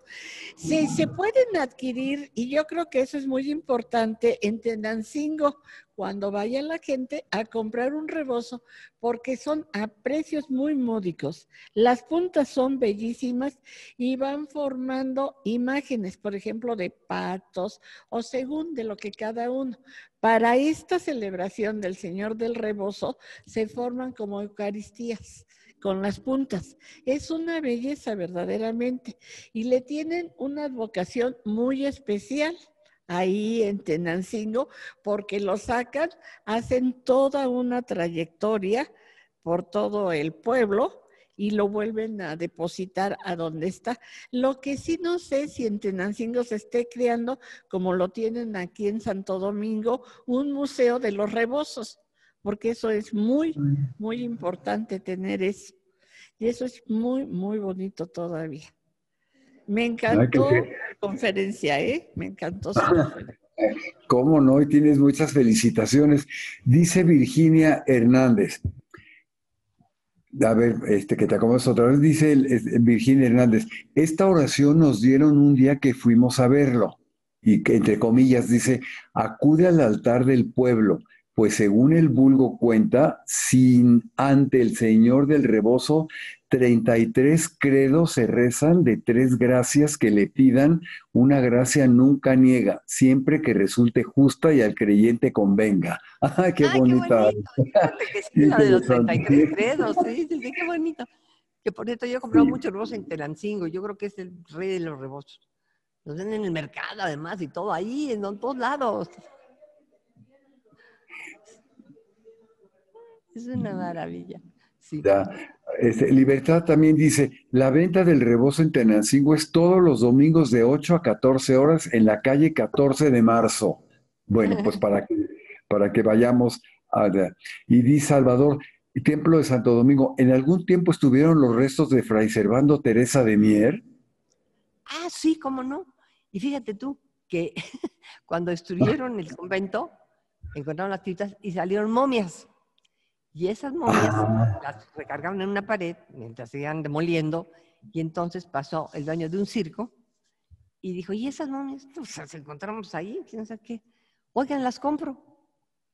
Se pueden adquirir, y yo creo que eso es muy importante en Tenancingo, cuando vaya la gente a comprar un rebozo, porque son a precios muy módicos. Las puntas son bellísimas y van formando imágenes, por ejemplo, de patos o según de lo que cada uno. Para esta celebración del Señor del Rebozo se forman como eucaristías con las puntas. Es una belleza verdaderamente y le tienen una advocación muy especial ahí en Tenancingo porque lo sacan, hacen toda una trayectoria por todo el pueblo y lo vuelven a depositar a donde está. Lo que sí no sé si en Tenancingo se esté creando, como lo tienen aquí en Santo Domingo, un museo de los rebozos, porque eso es muy, muy importante tener eso. Y eso es muy, muy bonito todavía. Me encantó la conferencia, ¿eh? Me encantó su conferencia. ¿Cómo no? Y tienes muchas felicitaciones. Dice Virginia Hernández. A ver, que te acomodes otra vez. Dice Virginia Hernández, esta oración nos dieron un día que fuimos a verlo. Y que, entre comillas, dice, acude al altar del pueblo, pues según el vulgo cuenta, sin ante el Señor del Rebozo, 33 credos se rezan de 3 gracias que le pidan, una gracia nunca niega, siempre que resulte justa y al creyente convenga. ¡Ah, qué ¡Ay, qué bonita! bonito! Fíjate que sí, Qué la de los interesante. 33 credos, sí, sí, sí, qué bonito. Que por cierto, yo he comprado mucho rebozo en Tenancingo, yo creo que es el rey de los rebozos. Los venden en el mercado además y todo ahí, en todos lados. Es una maravilla. Sí. Ya. Libertad también dice, la venta del rebozo en Tenancingo es todos los domingos de 8 a 14 horas en la calle 14 de marzo. Bueno, pues para que vayamos allá. Y dice Salvador, Templo de Santo Domingo, ¿en algún tiempo estuvieron los restos de Fray Servando Teresa de Mier? Ah, sí, cómo no. Y fíjate tú que cuando destruyeron el convento, encontraron las criptas y salieron momias. Y esas momias Ah, las recargaban en una pared mientras se iban demoliendo. Y entonces pasó el dueño de un circo y dijo, ¿y esas momias? Pues las encontramos ahí, quién sabe qué. Oigan, las compro.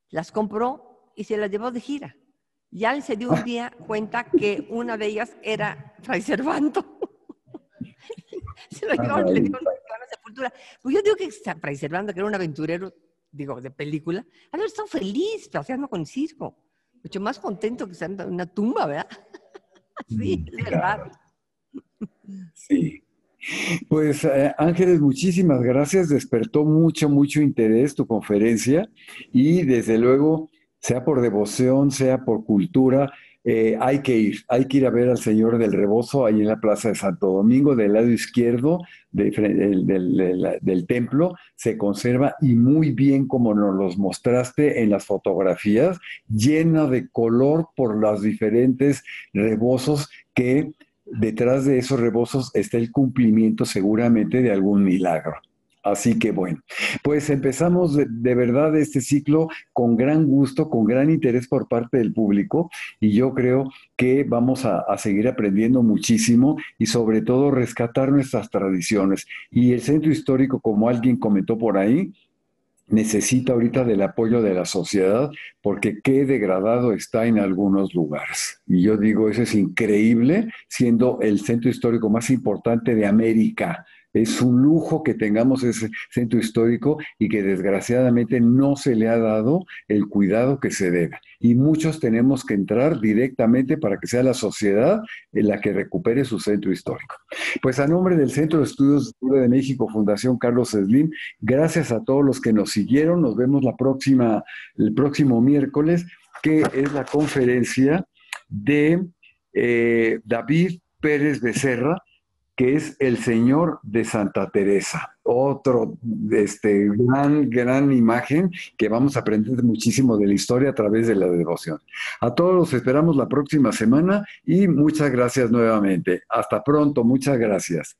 Las compró y se las llevó de gira. Ya él se dio un día cuenta que una de ellas era Fray Servando. Se lo llevó, le dio una sepultura. Pues yo digo que Fray Servando, que era un aventurero, digo, de película, había estado feliz paseando con el circo. Mucho más contento que estar en una tumba, ¿verdad? Sí, es verdad. sí. Pues Ángeles, muchísimas gracias. Despertó mucho, mucho interés tu conferencia y desde luego, sea por devoción, sea por cultura, hay que ir a ver al Señor del Rebozo ahí en la Plaza de Santo Domingo, del lado izquierdo del templo, se conserva y muy bien como nos los mostraste en las fotografías, lleno de color por los diferentes rebozos que detrás de esos rebozos está el cumplimiento seguramente de algún milagro. Así que bueno, pues empezamos de verdad este ciclo con gran gusto, con gran interés por parte del público y yo creo que vamos a seguir aprendiendo muchísimo y sobre todo rescatar nuestras tradiciones. Y el centro histórico, como alguien comentó por ahí, necesita ahorita del apoyo de la sociedad porque qué degradado está en algunos lugares. Y yo digo, eso es increíble, siendo el centro histórico más importante de América. Es un lujo que tengamos ese centro histórico y que desgraciadamente no se le ha dado el cuidado que se debe. Y muchos tenemos que entrar directamente para que sea la sociedad en la que recupere su centro histórico. Pues a nombre del Centro de Estudios de Historia de México, Fundación Carlos Slim, gracias a todos los que nos siguieron. Nos vemos el próximo miércoles, que es la conferencia de David Pérez Becerra, que es el Señor de Santa Teresa. Otro gran imagen que vamos a aprender muchísimo de la historia a través de la devoción. A todos los esperamos la próxima semana y muchas gracias nuevamente. Hasta pronto, muchas gracias.